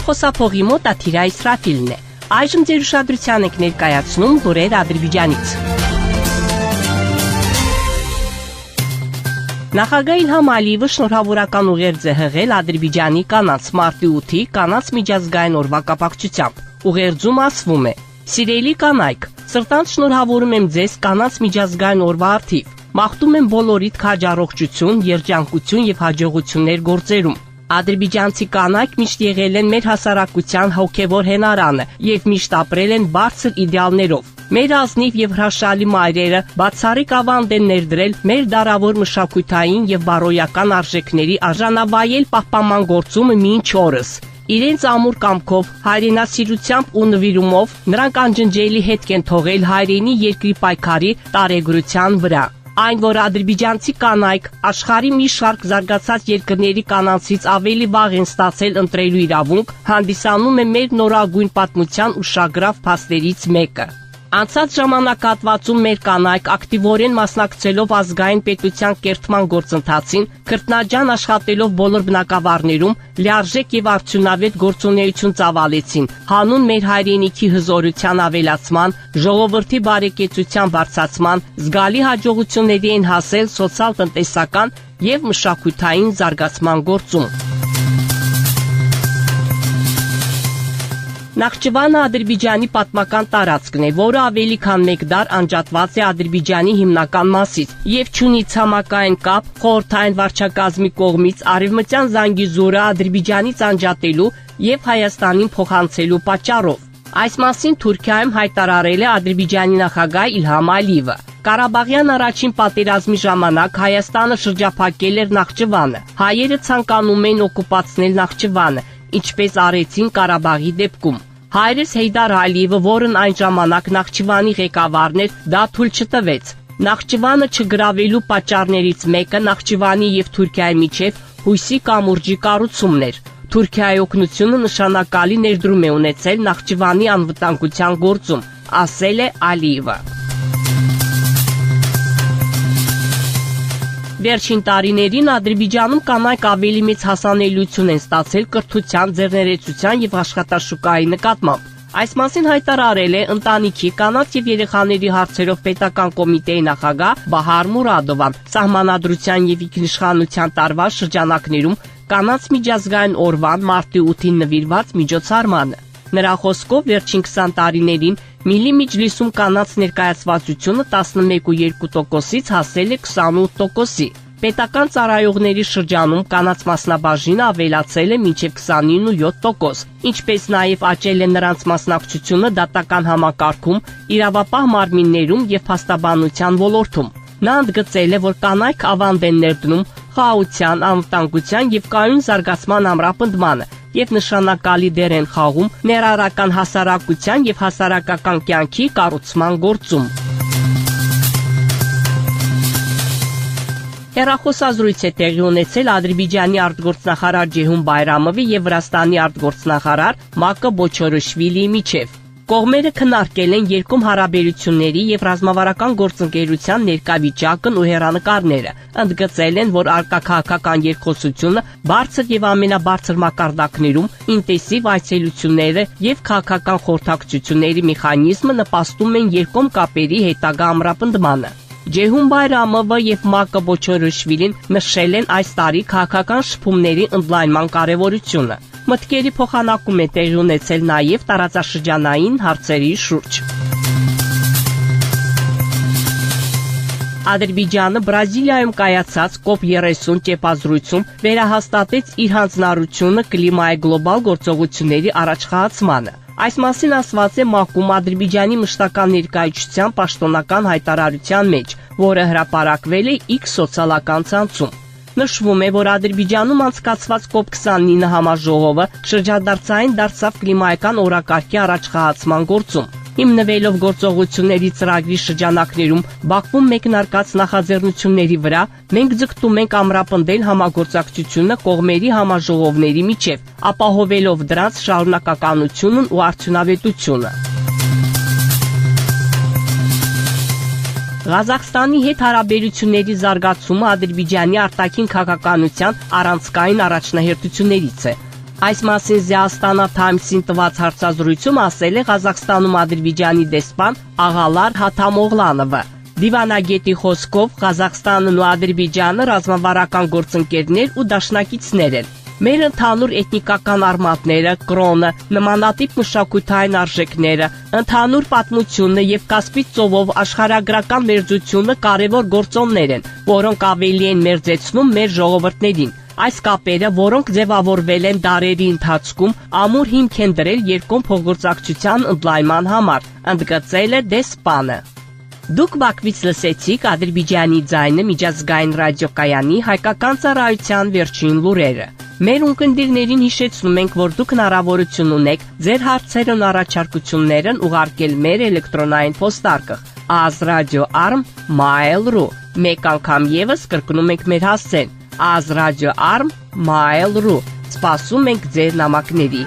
Հեռախոսափողի մոտ Աթիրա Իսրաֆիլն է։ Այժմ ձեր ուշադրության եք ներկայացնում լուրեր Ադրբեջանից։ Նախագահ Իլհամ Ալիևը շնորհավորական ուղերձ է հղել Ադրբեջանի կանանց մարտի 8-ի կանանց միջազգային օրվա կապակցությամբ։ Ուղերձում ասվում է. «Սիրելի կանայք, սրտանց շնորհավորում եմ ձեզ կանանց միջազգային օրվա առթիվ։ Մաղթում եմ բոլորիդ քաջ առողջություն, երջանկություն եւ հաջողություններ գործերում։ Ադրբեջանցի կանայք միշտ եղել են մեր հասարակության հոգևոր հենարանը եւ միշտ ապրել են բարձր իդեալներով։ Մեր ազնիվ եւ հրաշալի մայրերը բացառիկ ավանդ են ներդրել մեր դարավոր մշակութային եւ բարոյական արժեքների արժանավայել պահպանման գործում մինչ օրս։ Իրենց ամուր կամքով, հայրենասիրությամբ ու նվիրումով նրանք անջնջելի հետք են թողել հայրենի երկրի պայքարի տարեգրության վրա։ Այն, որ ադրբեջանցի կանայք աշխարհի մի շարք զարգացած երկրների կանանցից ավելի վաղ են ստացել ընտրելու իրավունք, հանդիսանում է մեր նորագույն պատմության ուշագրավ փաստերից մեկը։ Անցած ժամանակահատվածում մեր կանայք ակտիվորեն մասնակցելով ազգային պետության կերտման գործընթացին, քրտնաջան աշխատելով բոլոր բնակավարներում, լիարժեք եւ արդյունավետ գործունեություն ծավալեցին, հանուն մեր հայրենիքի հզորության ավելացման, ժողովրդի բարեկեցության բարձրացման, զգալի հաջողությունների են հասել սոցիալ-տնտեսական եւ մշակութային զարգացման գործում։ Նախճիվանը Ադրբեջանի պատմական տարածքն է, որը ավելի քան մեկ դար անջատված է Ադրբեջանի հիմնական մասից եւ չունի ցամաքային կապ խորհրդային վարչակազմի կողմից արևմտյան Զանգիզուրը Ադրբեջանից անջատելու եւ Հայաստանին փոխանցելու պատճառով։ Այս մասին Թուրքիայում հայտարարել է Ադրբեջանի նախագահ Իլհամ Ալիևը։ Ղարաբաղյան առաջին պատերազմի ժամանակ Հայաստանը շրջափակել էր Նախճիվանը։ Հայերը ցանկանում են օկուպացնել Նախճիվանը, ինչպես արեցին Ղարաբաղի դեպքում։ Հայրս Հեյդար Ալիևը, որն այն ժամանակ Նախճիվանի ղեկավարն էր, դա թույլ չտվեց։ Նախճիվանը չգրավելու պատճառներից մեկը Նախճիվանի եւ Թուրքիայի միջև հույսի կամուրջի կառուցումն էր։ Թուրքիայի օգնությունը նշանակալի ներդրում է ունեցել Նախճիվանի անվտանգության գործում, ասել է Ալիևը։ Վերջին տարիներին Ադրբեջանում կանայք ավելի մեծ հասանելիություն են ստացել կրթության, ձեռներեցության եւ աշխատաշուկայի նկատմամբ։ Այս մասին հայտարարել է ընտանիքի, կանանց եւ երեխաների հարցերով պետական կոմիտեի նախագահ Բահար Մուրադովան Սահմանադրության եւ ինքնիշխանության տարվա շրջանակներում կանանց միջազգային օրվան մարտի 8-ին նվիրված միջոցառմանը։ Նրա խոսքով վերջին 20 տարիներին Միլի Միջլիսում կանանց ներկայացվածությունը 11.2%-ից հասել է 28%-ի։ Պետական ծառայողների շրջանում կանանց մասնաբաժինը ավելացել է մինչև 29.7%, ինչպես նաև աճել է նրանց մասնակցությունը դատական համակարգում, իրավապահ մարմիններում եւ փաստաբանության ոլորտում։ Նա ընդգծել է, որ կանայք ավանդ են ներդնում խաղաղության, անվտանգության եւ կայուն զարգացման ամրապնդմանը եւ նշանակալի դեր են խաղում ներառական հասարակության եւ հասարակական կյանքի կառուցման գործում։ Հեռախոսազրույց է տեղի ունեցել Ադրբեջանի արտգործնախարար Ջեհուն Բայրամովի եւ Վրաստանի արտգործնախարար Մակո Բոչորշվիլիի միջև։ Կողմերը քննարկել են երկում հարաբերությունների եւ ռազմավարական գործընկերության ներկայվիճակն ու հեռանկարները, ընդգծել են, որ արկա քաղաքական երկխոսությունը բարձր եւ ամենաբարձր մակարդակներում ինտենսիվ այցելությունները եւ քաղաքական խորհրդակցությունների մեխանիզմը նպաստում են երկկողմ կապերի հետագա ամրապնդմանը։ Ջեհուն Բայրամովը եւ Մակո Բոչորշվիլին նշել են այս տարի քաղաքական շփումների ընդլայնման կարեւորությունը։ Մտքերի փոխանակում է տեղի ունեցել նաև տարածաշրջանային հարցերի շուրջ։ Ադրբեջանը Բրազիլիայում կայացած COP30 ճեպազրույցում վերահաստատեց իր հանձնառությունը կլիմայի գլոբալ գործողությունների առաջխաղացմանը։ Այս մասին ասված է ՄԱԿ-ում Ադրբեջանի մշտական ներկայացության պաշտոնական հայտարարության մեջ, որը հրապարակվել է X սոցիալական ցանցում։ Նշվում է, որ Ադրբեջանում անցկացված COP29 համաժողովը շրջադարձային դարձավ կլիմայական օրակարգի առաջխաղացման գործում։ Հիմնվելով գործողությունների ծրագրի շրջանակներում Բաքվում մեկնարկած նախաձեռնությունների վրա, մենք ձգտում ենք ամրապնդել համագործակցությունը կողմերի համաժողովների միջև, ապահովելով դրանց շարունակականությունն ու արդյունավետությունը։ Ղազախստանի հետ հարաբերությունների զարգացումը Ադրբեջանի արտաքին քաղաքականության առանցքային առաջնահերթություններից է։ Այս մասին Զիաստանա Թայմսին տված հարցազրույցում ասել է Ղազախստանում Ադրբեջանի դեսպան Աղալար Հաթամօղլանովը։ Դիվանագետի խոսքով Ղազախստանն ու Ադրբեջանը ռազմավարական գործընկերներ ու դաշնակիցներ են։ Մեր ընդհանուր էթնիկական արմատները, կրոնը, նմանատիպ մշակութային արժեքները, ընդհանուր պատմությունը եւ Կասպից ծովով աշխարհագրական մերձությունը կարևոր գործոններ են, որոնք ավելի են մերձեցնում մեր ժողովուրդներին։ Այս կապերը, որոնք ձևավորվել են դարերի ընթացքում, ամուր հիմք են դրել երկկողմ փոխգործակցության ընդլայնման համար, ընդգծել է դեսպանը։ Դուք Բաքվից լսեցիք Ադրբեջանի ձայնը միջազգային ռադիոկայանի հայկական ծառայության վերջին լուրերը։ Մեր ունկնդիրներին հիշեցնում ենք, որ դուք հնարավորություն ունեք ձեր հարցերն ու առաջարկություններն ուղարկել մեր էլեկտրոնային փոստարկղ azradio@mail.ru։ Մեկ անգամ եւս կրկնում ենք մեր հասցեն azradio@mail.ru։ Սպասում ենք ձեր նամակների։